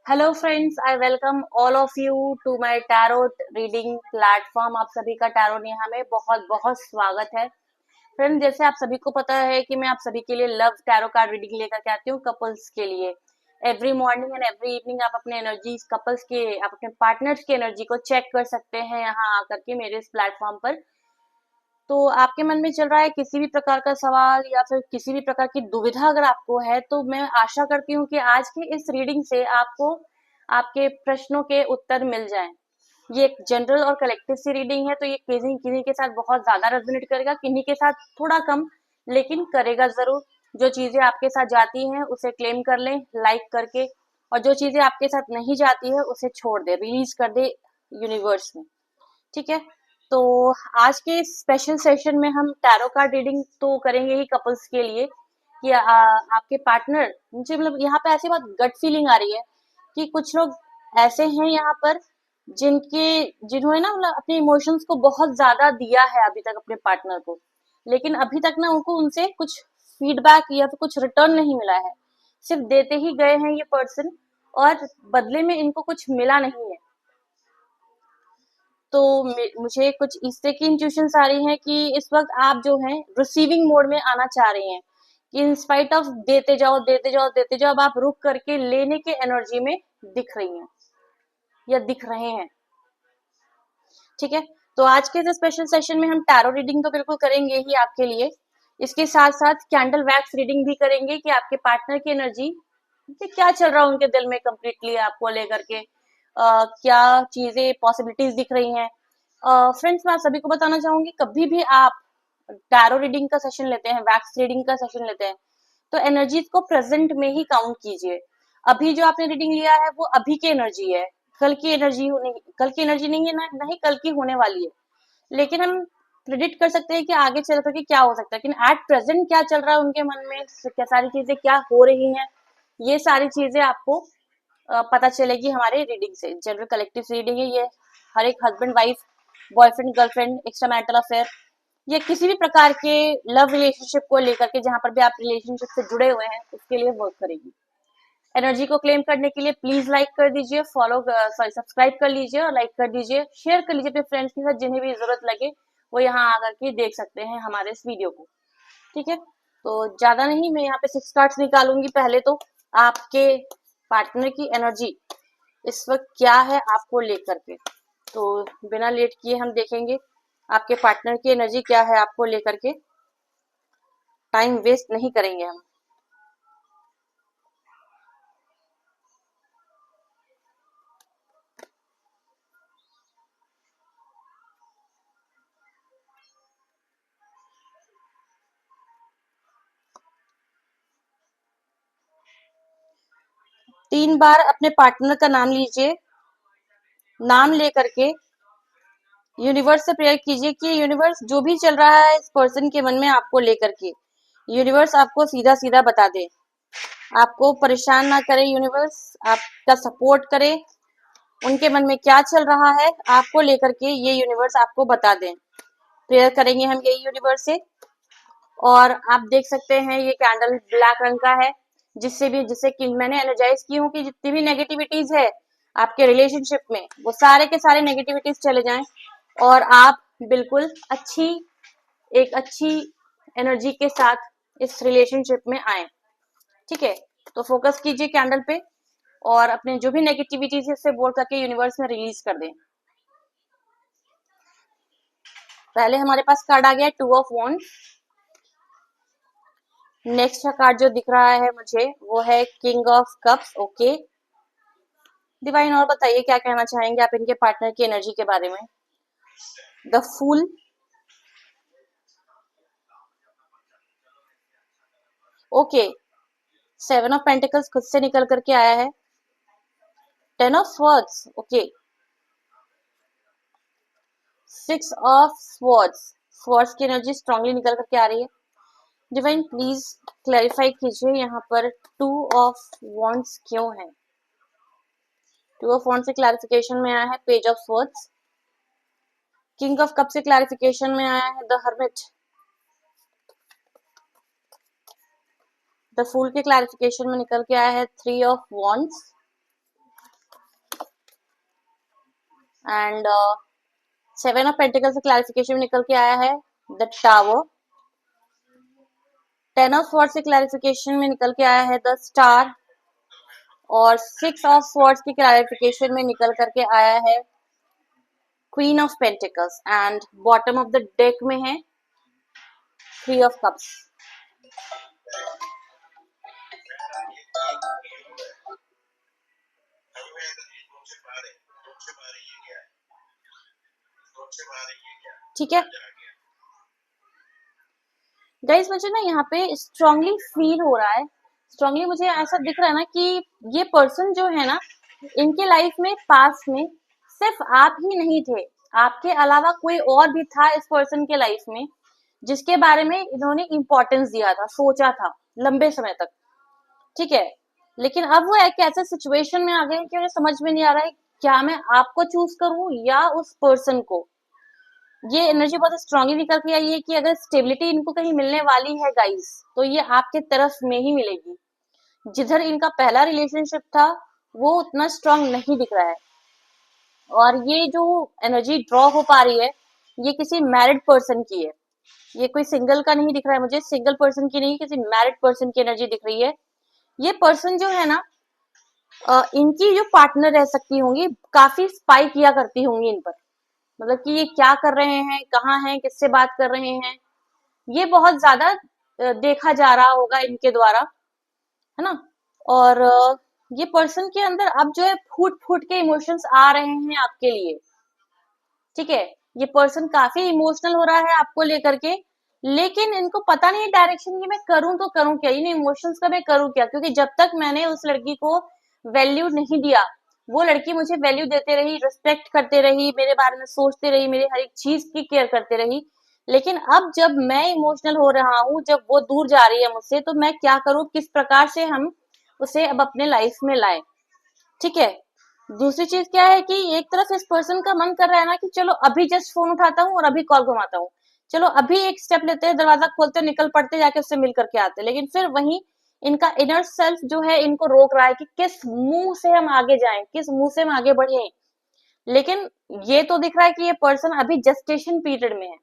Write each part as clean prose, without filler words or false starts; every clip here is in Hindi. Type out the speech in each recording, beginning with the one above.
Hello friends, I welcome all of you to my tarot reading platform. आप सभी का टैरोट यहाँ में बहुत बहुत स्वागत है। फ्रेंड्स, जैसे आप सभी को पता है कि मैं आप सभी के लिए लव टैरो कार्ड रीडिंग लेकर के आती हूँ कपल्स के लिए। Every morning and every evening आप अपने एनर्जीज कपल्स के, आप अपने पार्टनर्स की एनर्जी को चेक कर सकते हैं यहाँ आकर के मेरे इस प्लेटफॉर्म पर। तो आपके मन में चल रहा है किसी भी प्रकार का सवाल या फिर किसी भी प्रकार की दुविधा अगर आपको है, तो मैं आशा करती हूँ कि आज की इस रीडिंग से आपको आपके प्रश्नों के उत्तर मिल जाएं। ये एक जनरल और कलेक्टिव सी रीडिंग है, तो ये किन्हीं किन्हीं के साथ बहुत ज्यादा रेजोनेट करेगा, किन्हीं के साथ थोड़ा कम, लेकिन करेगा जरूर। जो चीजें आपके साथ जाती हैं उसे क्लेम कर लें लाइक करके, और जो चीजें आपके साथ नहीं जाती है उसे छोड़ दे, रिलीज कर दे यूनिवर्स में। ठीक है। तो आज के स्पेशल सेशन में हम टैरो कार्ड रीडिंग तो करेंगे ही कपल्स के लिए कि आपके पार्टनर, मुझे मतलब यहाँ पे ऐसी बात गट फीलिंग आ रही है कि कुछ लोग ऐसे हैं यहाँ पर जिन्होंने ना मतलब अपने इमोशंस को बहुत ज्यादा दिया है अभी तक अपने पार्टनर को, लेकिन अभी तक ना उनको उनसे कुछ फीडबैक या फिर कुछ रिटर्न नहीं मिला है। सिर्फ देते ही गए हैं ये पर्सन, और बदले में इनको कुछ मिला नहीं है। तो मुझे कुछ इस तरह की इंट्यूशंस आ रही हैं कि इस वक्त आप जो हैं रिसीविंग मोड में आना चाह रहे हैं, कि इन स्पाइट ऑफ देते जाओ देते जाओ देते जाओ, अब आप रुक करके लेने के एनर्जी में दिख रही हैं या दिख रहे हैं। ठीक है। तो आज के इस स्पेशल सेशन में हम टैरो रीडिंग तो बिल्कुल करेंगे ही आपके लिए, इसके साथ साथ कैंडल वैक्स रीडिंग भी करेंगे कि आपके पार्टनर की एनर्जी क्या चल रहा है उनके दिल में कंप्लीटली आपको लेकर के, क्या चीजें पॉसिबिलिटीज दिख रही हैं। फ्रेंड्स, मैं आप सभी को बताना चाहूंगी, कभी भी आप टैरो रीडिंग का सेशन लेते हैं, वैक्स रीडिंग का सेशन लेते हैं, तो एनर्जीज को प्रेजेंट में ही काउंट कीजिए। अभी जो आपने रीडिंग लिया है वो अभी की एनर्जी है, कल की एनर्जी नहीं है, ना नहीं कल की होने वाली है। लेकिन हम प्रिडिक्ट कर सकते हैं कि आगे चल करके क्या हो सकता है, लेकिन एट प्रेजेंट क्या चल रहा है उनके मन में, क्या सारी चीजें क्या हो रही हैं, ये सारी चीजें आपको पता चलेगी हमारे रीडिंग से। जनरल कलेक्टिव रीडिंग है ये, हर एक husband wife, boyfriend girlfriend, extra marital affair, या किसी भी प्रकार के लव रिलेशनशिप को लेकर के, जहां पर भी आप रिलेशनशिप से जुड़े हुए हैं, उसके लिए वर्क करेगी। एनर्जी को क्लेम करने के लिए प्लीज लाइक कर दीजिए, सब्सक्राइब कर लीजिए और लाइक कर दीजिए, शेयर कर लीजिए अपने फ्रेंड्स के साथ, जिन्हें भी जरूरत लगे वो यहाँ आकर के देख सकते हैं हमारे इस वीडियो को। ठीक है। तो ज्यादा नहीं, मैं यहाँ पे 6 कार्ड्स निकालूंगी। पहले तो आपके पार्टनर की एनर्जी इस वक्त क्या है आपको लेकर के, तो बिना लेट किए हम देखेंगे आपके पार्टनर की एनर्जी क्या है आपको लेकर के। टाइम वेस्ट नहीं करेंगे हम। 3 बार अपने पार्टनर का नाम लीजिए। नाम लेकर के यूनिवर्स से प्रेयर कीजिए कि यूनिवर्स जो भी चल रहा है इस पर्सन के मन में आपको लेकर के, यूनिवर्स आपको सीधा सीधा बता दे, आपको परेशान ना करे, यूनिवर्स आपका सपोर्ट करे। उनके मन में क्या चल रहा है आपको लेकर के, ये यूनिवर्स आपको बता दें। प्रेयर करेंगे हम यही यूनिवर्स से। और आप देख सकते हैं ये कैंडल ब्लैक रंग का है, जिससे कि मैंने एनर्जाइज की हूँ कि जितनी भी नेगेटिविटीज है आपके रिलेशनशिप में, वो सारे के सारे नेगेटिविटीज चले जाएं और आप बिल्कुल एक अच्छी एनर्जी के साथ इस रिलेशनशिप में आए। ठीक है। तो फोकस कीजिए कैंडल पे और अपने जो भी नेगेटिविटीज है उससे बोल करके यूनिवर्स में रिलीज कर दें। पहले हमारे पास कार्ड आ गया 2 ऑफ वॉन्ड्स। नेक्स्ट का कार्ड जो दिख रहा है मुझे वो है king of cups. Okay divine, और बताइए क्या कहना चाहेंगे आप इनके पार्टनर की एनर्जी के बारे में। The fool. Okay, 7 of pentacles खुद से निकल करके आया है। 10 of swords. Okay, 6 of swords. Swords की एनर्जी स्ट्रांगली निकल करके आ रही है। डिवाइन प्लीज क्लैरिफाई कीजिए यहाँ पर 2 ऑफ वॉन्ड्स क्यों है। 2 ऑफ वॉन्ड्स से क्लैरिफिकेशन में आया है page of swords. King of cup से क्लैरिफिकेशन में आया है द हर्मिट। द फूल के क्लैरिफिकेशन में निकल के आया है 3 of wands. And 7 of pentacle से क्लैरिफिकेशन निकल के आया है द टावर। 10 ऑफ स्वॉर्ड्स से क्लैरिफिकेशन में निकल के आया है द स्टार, और 6 ऑफ स्वॉर्ड्स की क्लैरिफिकेशन में निकल करके आया है queen of pentacles, and bottom of the deck में है 3 ऑफ कप्स। ठीक है गाइस, मुझे ना यहाँ पे स्ट्रांगली फील हो रहा है, स्ट्रांगली मुझे ऐसा दिख रहा है ना कि ये पर्सन जो है ना, इनके लाइफ में पास में सिर्फ आप ही नहीं थे, आपके अलावा कोई और भी था इस पर्सन के लाइफ में जिसके बारे में इन्होंने इम्पोर्टेंस दिया था, सोचा था लंबे समय तक। ठीक है, लेकिन अब वो एक ऐसे सिचुएशन में आ गए हैं कि उन्हें समझ में नहीं आ रहा है क्या मैं आपको चूज करूं या उस पर्सन को। ये एनर्जी बहुत स्ट्रांगली निकल के आई है कि अगर स्टेबिलिटी इनको कहीं मिलने वाली है गाइस, तो ये आपके तरफ में ही मिलेगी। जिधर इनका पहला रिलेशनशिप था वो उतना स्ट्रांग नहीं दिख रहा है, और ये जो एनर्जी ड्रॉ हो पा रही है ये किसी मैरिड पर्सन की है, ये कोई सिंगल का नहीं दिख रहा है मुझे, सिंगल पर्सन की नहीं, किसी मैरिड पर्सन की एनर्जी दिख रही है। ये पर्सन जो है ना, इनकी जो पार्टनर रह सकती होंगी काफी स्पाई किया करती होंगी इन पर, मतलब कि ये क्या कर रहे हैं, कहाँ हैं, किससे बात कर रहे हैं, ये बहुत ज्यादा देखा जा रहा होगा इनके द्वारा, है ना। और ये पर्सन के अंदर अब जो है फूट फूट के इमोशंस आ रहे हैं आपके लिए। ठीक है, ये पर्सन काफी इमोशनल हो रहा है आपको लेकर के, लेकिन इनको पता नहीं है डायरेक्शन की मैं करूं तो करूं क्या, इन इमोशंस का मैं करूं क्या, क्योंकि जब तक मैंने उस लड़की को वैल्यू नहीं दिया, वो लड़की मुझे वैल्यू देते रही, रिस्पेक्ट करते रही, मेरे बारे में सोचते रही, मेरे हर एक चीज की केयर करते रही। लेकिन अब जब मैं इमोशनल हो रहा हूँ, जब वो दूर जा रही है मुझसे, तो मैं क्या करूं, किस प्रकार से हम उसे अब अपने लाइफ में लाए। ठीक है, दूसरी चीज क्या है कि एक तरफ इस पर्सन का मन कर रहा है ना कि चलो अभी जस्ट फोन उठाता हूँ और अभी कॉल घुमाता हूँ, चलो अभी एक स्टेप लेते हैं, दरवाजा खोलते निकल पड़ते, जाके उससे मिल करके आते, लेकिन फिर वहीं इनका इनर सेल्फ जो है इनको रोक रहा है कि किस मुंह से हम आगे जाएं, किस मुंह से हम आगे बढ़े। लेकिन ये तो दिख रहा है कि ये पर्सन अभी जस्टेशन पीरियड में है।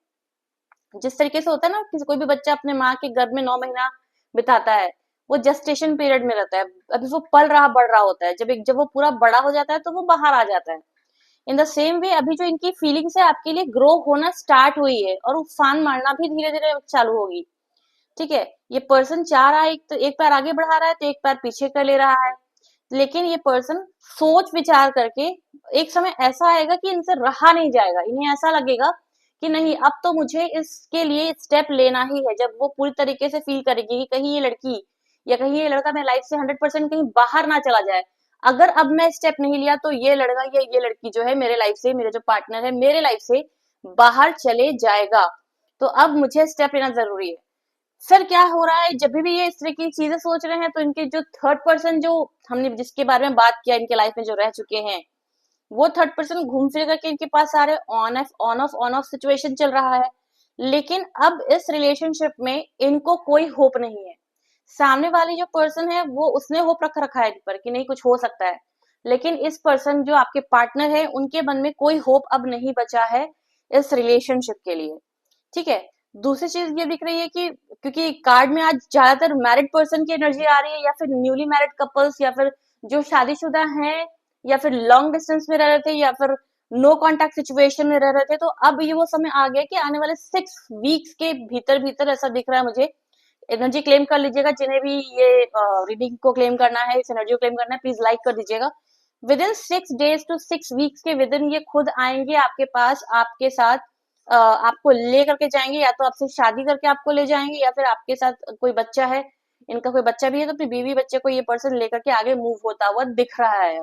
जिस तरीके से होता है ना कि कोई भी बच्चा अपने माँ के गर्भ में 9 महीना बिताता है, वो जस्टेशन पीरियड में रहता है, अभी वो पल रहा बढ़ रहा होता है, जब वो पूरा बड़ा हो जाता है तो वो बाहर आ जाता है। इन द सेम वे अभी जो इनकी फीलिंग्स है आपके लिए ग्रो होना स्टार्ट हुई है, और उफान मारना भी धीरे धीरे चालू होगी। ठीक है, ये पर्सन चाह रहा है, एक पैर आगे बढ़ा रहा है तो एक पैर पीछे कर ले रहा है, लेकिन ये पर्सन सोच विचार करके एक समय ऐसा आएगा कि इनसे रहा नहीं जाएगा, इन्हें ऐसा लगेगा कि नहीं अब तो मुझे इसके लिए स्टेप लेना ही है। जब वो पूरी तरीके से फील करेगी कि कहीं ये लड़की या कहीं ये लड़का मेरे लाइफ से 100% कहीं बाहर ना चला जाए, अगर अब मैं स्टेप नहीं लिया तो ये लड़का या ये लड़की जो है मेरे लाइफ से, मेरे जो पार्टनर है मेरे लाइफ से बाहर चले जाएगा, तो अब मुझे स्टेप लेना जरूरी है। सर क्या हो रहा है, जब भी ये इस तरह की चीजें सोच रहे हैं तो इनके जो थर्ड पर्सन जो हमने जिसके बारे में बात किया इनके लाइफ में जो रह चुके हैं, वो थर्ड पर्सन घूम फिर करके इनके पास सारे ऑन ऑफ सिचुएशन चल रहा है। लेकिन अब इस रिलेशनशिप में इनको कोई होप नहीं है। सामने वाली जो पर्सन है वो उसने होप रख रखा है इन पर कि नहीं कुछ हो सकता है, लेकिन इस पर्सन जो आपके पार्टनर है उनके मन में कोई होप अब नहीं बचा है इस रिलेशनशिप के लिए। ठीक है, दूसरी चीज ये दिख रही है कि क्योंकि कार्ड में आज ज्यादातर मैरिड पर्सन की एनर्जी आ रही है, या फिर न्यूली मैरिड कपल्स, या फिर जो शादीशुदा हैं, या फिर लॉन्ग डिस्टेंस में रह रहे थे, या फिर नो कांटेक्ट सिचुएशन में रह रहे थे, तो अब ये वो समय आ गया कि आने वाले 6 वीक्स के भीतर भीतर ऐसा दिख रहा है मुझे। एनर्जी क्लेम कर लीजिएगा, जिन्हें भी ये रीडिंग को क्लेम करना है, इस एनर्जी को क्लेम करना है, प्लीज लाइक कर दीजिएगा। With in 6 days to 6 weeks के विद इन ये खुद आएंगे आपके पास, आपके साथ आपको ले करके जाएंगे, या तो आपसे शादी करके आपको ले जाएंगे, या फिर आपके साथ कोई बच्चा है, इनका कोई बच्चा भी है तो अपनी बीवी बच्चे को ये पर्सन लेकर के आगे मूव होता हुआ दिख रहा है।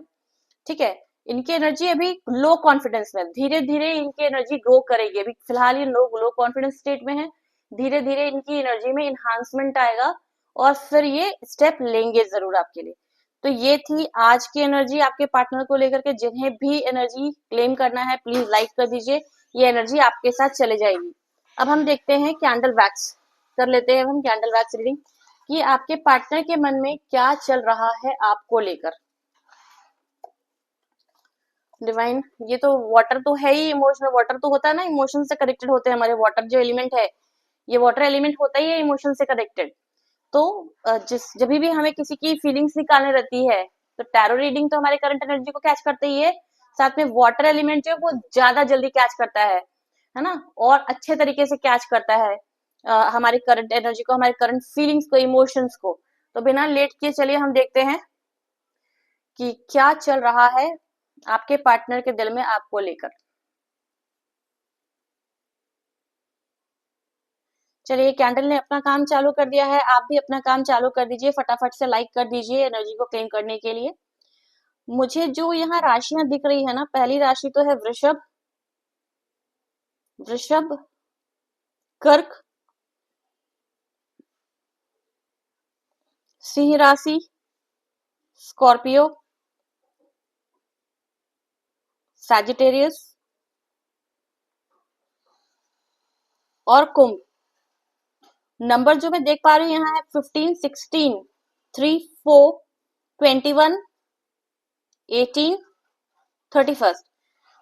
ठीक है, इनकी एनर्जी अभी लो कॉन्फिडेंस में, धीरे धीरे इनकी एनर्जी ग्रो करेगी, अभी फिलहाल ये लो कॉन्फिडेंस स्टेट में है, धीरे धीरे इनकी एनर्जी में इन्हांसमेंट आएगा और फिर ये स्टेप लेंगे जरूर आपके लिए। तो ये थी आज की एनर्जी आपके पार्टनर को लेकर के, जिन्हें भी एनर्जी क्लेम करना है प्लीज लाइक कर दीजिए, ये एनर्जी आपके साथ चले जाएगी। अब हम देखते हैं कैंडल वैक्स, कर लेते हैं हम कैंडल वैक्स रीडिंग कि आपके पार्टनर के मन में क्या चल रहा है आपको लेकर। डिवाइन, ये तो वाटर तो है ही, इमोशनल वाटर तो होता है ना, इमोशन से कनेक्टेड होते हैं हमारे वाटर जो एलिमेंट है, ये वाटर एलिमेंट होता ही है इमोशन से कनेक्टेड। तो जिस जब भी हमें किसी की फीलिंग्स निकालने रहती है, तो टैरो रीडिंग तो हमारे करंट एनर्जी को कैच करते ही है, साथ में वाटर एलिमेंट जो है वो ज्यादा जल्दी कैच करता है ना, और अच्छे तरीके से कैच करता है हमारी करंट एनर्जी को, हमारे करंट फीलिंग्स को, इमोशंस को। तो बिना लेट किए चलिए हम देखते हैं कि क्या चल रहा है आपके पार्टनर के दिल में आपको लेकर। चलिए, कैंडल ने अपना काम चालू कर दिया है, आप भी अपना काम चालू कर दीजिए, फटाफट से लाइक कर दीजिए एनर्जी को क्लेम करने के लिए। मुझे जो यहाँ राशियां दिख रही है ना, पहली राशि तो है वृषभ, वृषभ, कर्क, सिंह राशि, स्कॉर्पियो, सैजिटेरियस और कुंभ। नंबर जो मैं देख पा रही हूँ यहाँ है 15, 16, 3, 4, 21, 18, 31।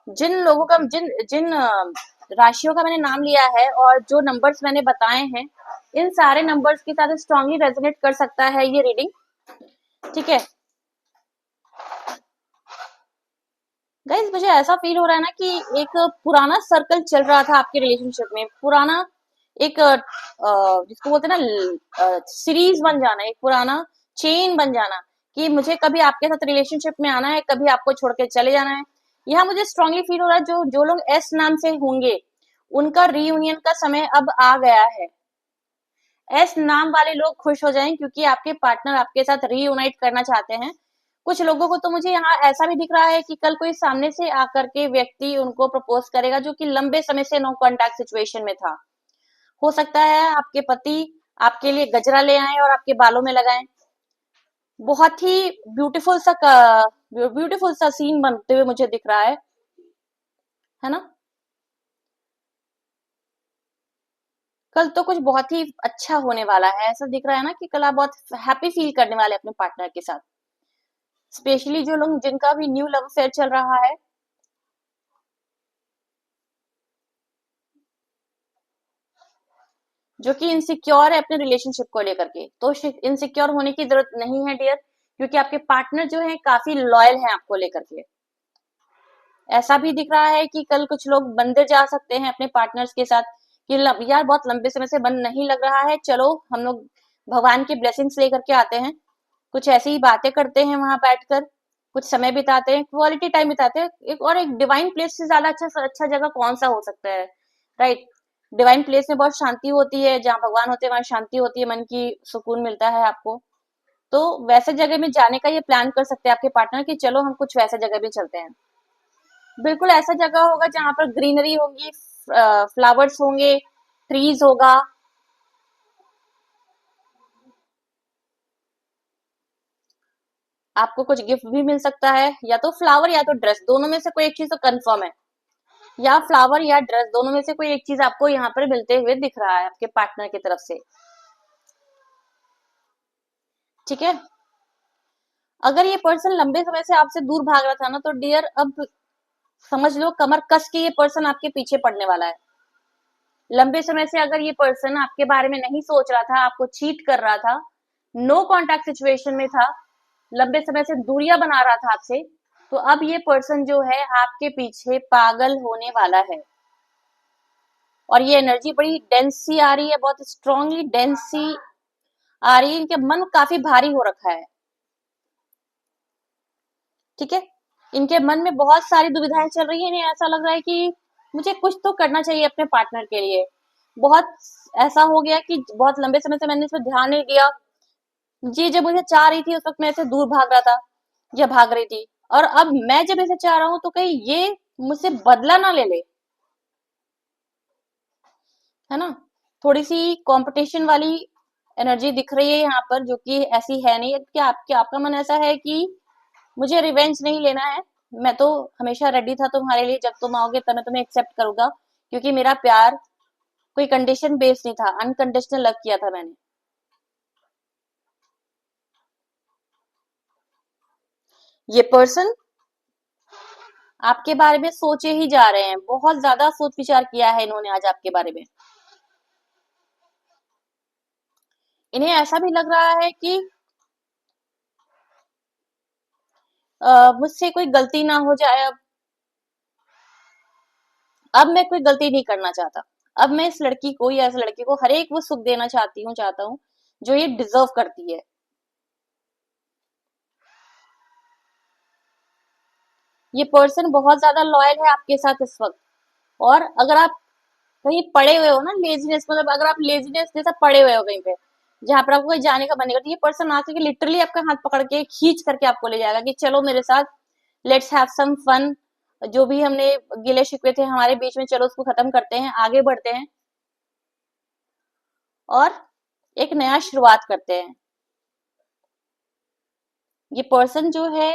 जिन लोगों का जिन जिन राशियों का मैंने नाम लिया है और जो नंबर्स मैंने बताए हैं, इन सारे नंबर्स के साथ स्ट्रांगली रेजोनेट कर सकता है ये रीडिंग, ठीक है गाइज। मुझे ऐसा फील हो रहा है ना कि एक पुराना सर्कल चल रहा था आपके रिलेशनशिप में, पुराना एक जिसको बोलते हैं ना सीरीज बन जाना, एक पुराना चेन बन जाना, कि मुझे कभी आपके साथ रिलेशनशिप में आना है, कभी आपको छोड़ के चले जाना है। यहाँ मुझे स्ट्रांगली फील हो रहा है जो जो लोग एस नाम से होंगे उनका रीयूनियन का समय अब आ गया है। एस नाम वाले लोग खुश हो जाएं क्योंकि आपके पार्टनर आपके साथ रीयूनाइट करना चाहते हैं। कुछ लोगों को तो मुझे यहाँ ऐसा भी दिख रहा है कि कल कोई सामने से आकर के व्यक्ति उनको प्रपोज करेगा जो कि लंबे समय से नो कांटेक्ट सिचुएशन में था। हो सकता है आपके पति आपके लिए गजरा ले आए और आपके बालों में लगाएं। बहुत ही ब्यूटीफुल सा सीन बनते हुए मुझे दिख रहा है ना। कल तो कुछ बहुत ही अच्छा होने वाला है, ऐसा दिख रहा है ना कि कल आप बहुत हैप्पी फील करने वाले अपने पार्टनर के साथ, स्पेशली जो लोग जिनका भी न्यू लव अफेयर चल रहा है। जो कि इनसिक्योर है अपने रिलेशनशिप को लेकर के, तो इनसिक्योर होने की जरूरत नहीं है डियर, क्योंकि आपके पार्टनर जो है काफी लॉयल है आपको लेकर के। ऐसा भी दिख रहा है कि कल कुछ लोग मंदिर जा सकते हैं अपने पार्टनर्स के साथ, कि यार बहुत लंबे समय से मन नहीं लग रहा है, चलो हम लोग भगवान की ब्लेसिंग्स लेकर के आते हैं, कुछ ऐसी ही बातें करते हैं वहां बैठकर, कुछ समय बिताते हैं, क्वालिटी टाइम बिताते हैं। एक डिवाइन प्लेस से ज्यादा अच्छा जगह कौन सा हो सकता है, राइट। डिवाइन प्लेस में बहुत शांति होती है, जहाँ भगवान होते हैं वहां शांति होती है, मन की सुकून मिलता है आपको। तो वैसे जगह में जाने का ये प्लान कर सकते हैं आपके पार्टनर कि चलो हम कुछ वैसे जगह भी चलते हैं। बिल्कुल ऐसा जगह होगा जहाँ पर ग्रीनरी होगी, फ्लावर्स होंगे, ट्रीज होगा। आपको कुछ गिफ्ट भी मिल सकता है, या तो फ्लावर या तो ड्रेस, दोनों में से कोई एक चीज तो कंफर्म है, या फ्लावर या ड्रेस, दोनों में से कोई एक चीज आपको यहाँ पर मिलते हुए दिख रहा है आपके पार्टनर की तरफ से, ठीक है। अगर ये पर्सन लंबे समय से आपसे दूर भाग रहा था ना, तो डियर अब समझ लो कमर कस के ये पर्सन आपके पीछे पड़ने वाला है। लंबे समय से अगर ये पर्सन आपके बारे में नहीं सोच रहा था, आपको चीट कर रहा था, नो कांटेक्ट सिचुएशन में था, लंबे समय से दूरियां बना रहा था आपसे, तो अब ये पर्सन जो है आपके पीछे पागल होने वाला है। और ये एनर्जी बड़ी डेंस सी आ रही है, बहुत स्ट्रांगली डेंस सी आ रही है, इनके मन काफी भारी हो रखा है, ठीक है। इनके मन में बहुत सारी दुविधाएं चल रही है, इन्हें ऐसा लग रहा है कि मुझे कुछ तो करना चाहिए अपने पार्टनर के लिए। बहुत ऐसा हो गया कि बहुत लंबे समय से मैंने इस पर ध्यान नहीं दिया, ये जब मुझे चाह रही थी उस वक्त मैं इसे दूर भाग रहा था या भाग रही थी, और अब मैं जब इसे चाह रहा हूं तो कहीं ये मुझसे बदला ना ले ले, है ना। थोड़ी सी कंपटीशन वाली एनर्जी दिख रही है यहाँ पर, जो कि ऐसी है नहीं कि आपका मन ऐसा है कि मुझे रिवेंज नहीं लेना है, मैं तो हमेशा रेडी था तुम्हारे लिए, जब तुम आओगे तब मैं तुम्हें एक्सेप्ट करूंगा, क्योंकि मेरा प्यार कोई कंडीशन बेस्ड नहीं था, अनकंडीशनल लव किया था मैंने। ये पर्सन आपके बारे में सोचे ही जा रहे हैं, बहुत ज्यादा सोच विचार किया है इन्होंने आज आपके बारे में। इन्हें ऐसा भी लग रहा है कि मुझसे कोई गलती ना हो जाए, अब मैं कोई गलती नहीं करना चाहता। अब मैं इस लड़की को या इस लड़के को हर एक वो सुख देना चाहता हूँ जो ये डिजर्व करती है। ये पर्सन बहुत ज्यादा लॉयल है आपके साथ इस वक्त। और अगर आप कहीं पड़े हुए हो ना, लेजीनेस, मतलब अगर आप लेजीनेस जैसा पड़े हुए हो कहीं पे जहां पर आपको कहीं जाने का मन नहीं करता, ये पर्सन आके के लिटरली आपका हाथ पकड़ के खींच करके आपको ले जाएगा कि चलो मेरे साथ, लेट्स हैव सम फन। जो भी हमने गिले शिकवे थे हमारे बीच में, चलो उसको खत्म करते हैं, आगे बढ़ते हैं और एक नया शुरुआत करते हैं। ये पर्सन जो है,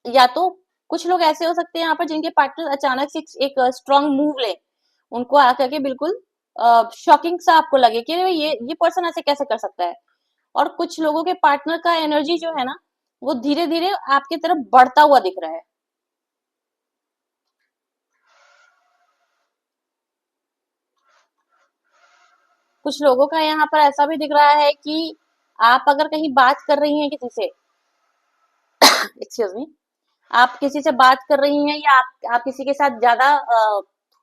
या तो कुछ लोग ऐसे हो सकते हैं यहाँ पर जिनके पार्टनर अचानक से एक स्ट्रांग मूव ले, उनको आकर के बिल्कुल शॉकिंग सा आपको लगे कि अरे ये पर्सन ऐसे कैसे कर सकता है। और कुछ लोगों के पार्टनर का एनर्जी जो है ना, वो धीरे धीरे आपकी तरफ बढ़ता हुआ दिख रहा है। कुछ लोगों का यहाँ पर ऐसा भी दिख रहा है कि आप अगर कहीं बात कर रही हैं किसी से, एक्सक्यूज मी, आप किसी से बात कर रही हैं या आप किसी के साथ ज्यादा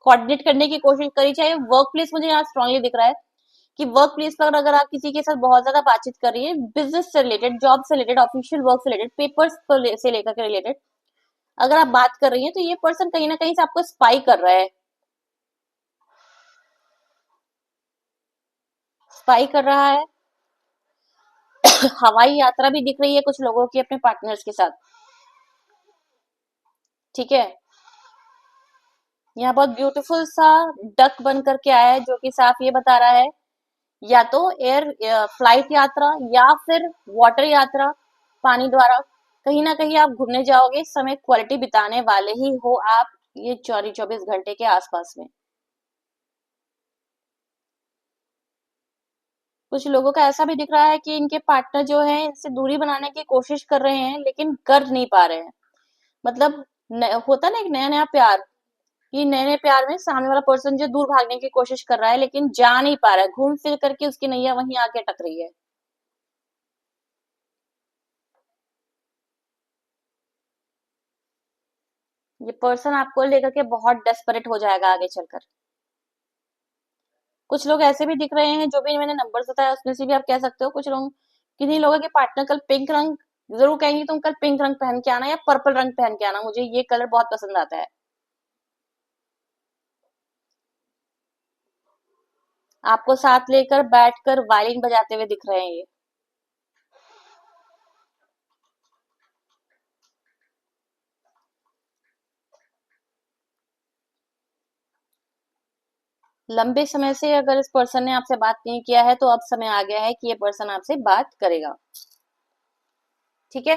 कोऑर्डिनेट करने की कोशिश करी, चाहे वर्क प्लेस, मुझे यहाँ स्ट्रांगली दिख रहा है कि वर्क प्लेस पर अगर आप किसी के साथ बहुत ज्यादा बातचीत कर रही है, बिजनेस से रिलेटेड, जॉब से रिलेटेड, ऑफिशियल वर्क से रिलेटेड, पेपर्स से लेकर के रिलेटेड अगर आप बात कर रही हैं, तो ये पर्सन कहीं ना कहीं से आपको स्पाई कर रहा है, स्पाई कर रहा है। हवाई यात्रा भी दिख रही है कुछ लोगों की अपने पार्टनर्स के साथ। ठीक है, यहाँ बहुत ब्यूटीफुल सा डक बन करके आया है जो कि साफ ये बता रहा है, या तो एयर फ्लाइट यात्रा या फिर वाटर यात्रा, पानी द्वारा कहीं ना कहीं आप घूमने जाओगे, समय क्वालिटी बिताने वाले ही हो आप ये 24 घंटे के आसपास में। कुछ लोगों का ऐसा भी दिख रहा है कि इनके पार्टनर जो है इनसे दूरी बनाने की कोशिश कर रहे हैं लेकिन कर नहीं पा रहे हैं। मतलब होता ना एक नया नया प्यार, कि नए नए प्यार में सामने वाला पर्सन जो दूर भागने की कोशिश कर रहा है लेकिन जा नहीं पा रहा है, घूम फिर करके उसकी नैया वहीं आके अटक रही है। ये पर्सन आपको लेकर के बहुत डेस्परेट हो जाएगा आगे चलकर। कुछ लोग ऐसे भी दिख रहे हैं, जो भी मैंने नंबर बताया उसमें से भी आप कह सकते हो, कुछ लोग, किन्हीं लोगों के पार्टनर कल पिंक रंग जरूर कहेंगे, तुम कल पिंक रंग पहन के आना या पर्पल रंग पहन के आना, मुझे ये कलर बहुत पसंद आता है। आपको साथ लेकर बैठकर वायलिन बजाते हुए दिख रहे हैं ये। लंबे समय से अगर इस पर्सन ने आपसे बात नहीं किया है, तो अब समय आ गया है कि ये पर्सन आपसे बात करेगा। ठीक है,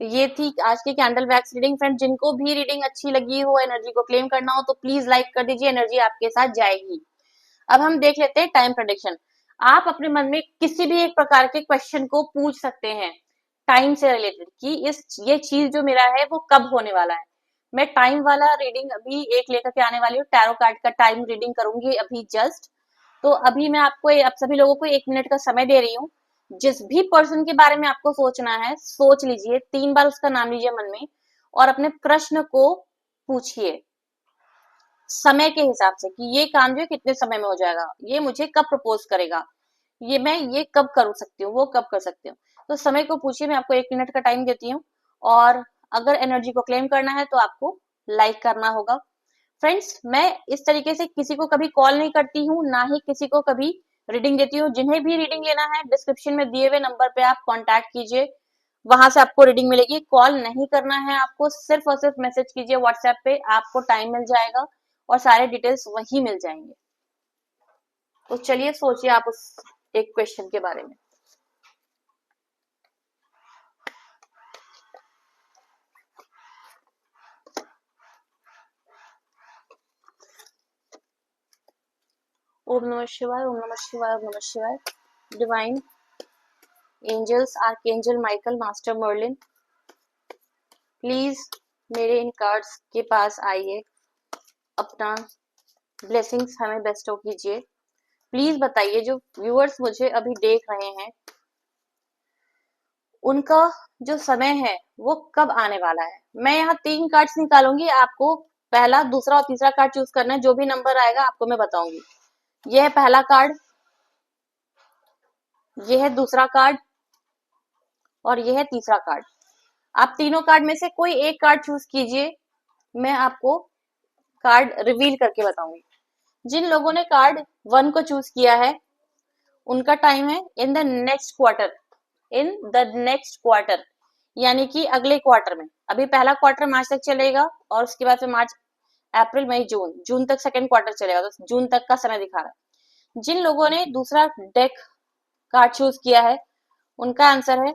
तो ये थी आज की कैंडल वैक्स रीडिंग। फ्रेंड, जिनको भी रीडिंग अच्छी लगी हो, एनर्जी को क्लेम करना हो, तो प्लीज लाइक कर दीजिए, एनर्जी आपके साथ जाएगी। अब हम देख लेते हैं टाइम प्रेडिक्शन। आप अपने मन में किसी भी एक प्रकार के क्वेश्चन को पूछ सकते हैं टाइम से रिलेटेड, कि ये चीज जो मेरा है वो कब होने वाला है। मैं टाइम वाला रीडिंग अभी एक लेकर के आने वाली हूँ, टैरो कार्ड का टाइम रीडिंग करूंगी अभी जस्ट। तो अभी मैं आपको, आप सभी लोगों को 1 मिनट का समय दे रही हूँ। जिस भी पर्सन के बारे में आपको सोचना है, सोच लीजिए, 3 बार उसका नाम लीजिए मन में और अपने प्रश्न को पूछिए समय के हिसाब से, कि ये काम जो है कितने समय में हो जाएगा, ये मुझे कब प्रपोज करेगा, ये कब कर सकती हूँ, वो कब कर सकती हूँ। तो समय को पूछिए, मैं आपको 1 मिनट का टाइम देती हूँ। और अगर एनर्जी को क्लेम करना है तो आपको लाइक करना होगा। फ्रेंड्स, मैं इस तरीके से किसी को कभी कॉल नहीं करती हूँ, ना ही किसी को कभी रीडिंग देती हूँ। जिन्हें भी रीडिंग लेना है, डिस्क्रिप्शन में दिए हुए नंबर पे आप कांटेक्ट कीजिए, वहां से आपको रीडिंग मिलेगी। कॉल नहीं करना है आपको, सिर्फ और सिर्फ मैसेज कीजिए व्हाट्सएप पे, आपको टाइम मिल जाएगा और सारे डिटेल्स वही मिल जाएंगे। तो चलिए सोचिए आप उस एक क्वेश्चन के बारे में। ओम नमः शिवाय, ओम नमः शिवाय, ओम नमः शिवाय। Divine angels, archangel Michael, master Merlin, please मेरे इन कार्ड्स के पास आइए, अपना ब्लेसिंग्स हमें बेस्टो कीजिए। प्लीज बताइए, जो व्यूअर्स मुझे अभी देख रहे हैं, उनका जो समय है वो कब आने वाला है। मैं यहाँ 3 कार्ड्स निकालूंगी, आपको पहला, दूसरा और तीसरा कार्ड चूज करना है। जो भी नंबर आएगा आपको मैं बताऊंगी। यह है पहला कार्ड, यह है दूसरा कार्ड और यह है तीसरा कार्ड। आप तीनों कार्ड में से कोई एक कार्ड चूज कीजिए, मैं आपको कार्ड रिवील करके बताऊंगी। जिन लोगों ने कार्ड 1 को चूज किया है, उनका टाइम है in the next quarter, in the next quarter, यानी कि अगले क्वार्टर में। अभी पहला क्वार्टर मार्च तक चलेगा और उसके बाद से मार्च, अप्रैल, मई, जून तक सेकंड क्वार्टर चलेगा, तो जून तक का समय दिखा रहा है। जिन लोगों ने दूसरा डेक कार्ड चूज किया है, उनका आंसर है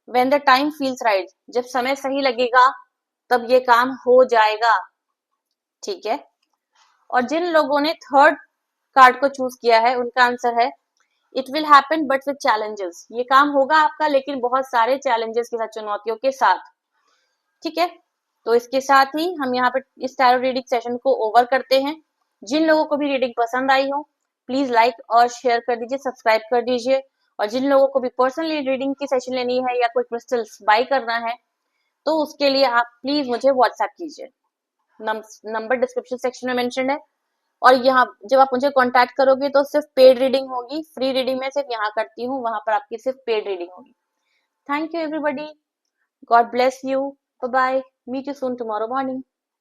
when the time feels right, जब समय सही लगेगा तब ये काम हो जाएगा। ठीक है। और जिन लोगों ने थर्ड कार्ड को चूज किया है, उनका आंसर है it will happen but with challenges, ये काम होगा आपका लेकिन बहुत सारे चैलेंजेस के साथ, चुनौतियों के साथ। ठीक है। तो इसके साथ ही हम यहाँ पे इस टैरो रीडिंग सेशन को ओवर करते हैं। जिन लोगों को भी रीडिंग पसंद आई हो, प्लीज लाइक और शेयर कर दीजिए, सब्सक्राइब कर दीजिए। और जिन लोगों को भी पर्सनली रीडिंग की सेशन लेनी है या कोई क्रिस्टल्स बाय करना है, तो उसके लिए आप प्लीज मुझे व्हाट्सएप कीजिए। नंबर डिस्क्रिप्शन सेक्शन में मेंशन है। और यहाँ जब आप मुझे कांटेक्ट करोगे तो सिर्फ पेड रीडिंग होगी, फ्री रीडिंग में सिर्फ यहाँ करती हूँ, वहां पर आपकी सिर्फ पेड रीडिंग होगी। Thank you everybody, God bless you, bye bye, meet you soon tomorrow morning.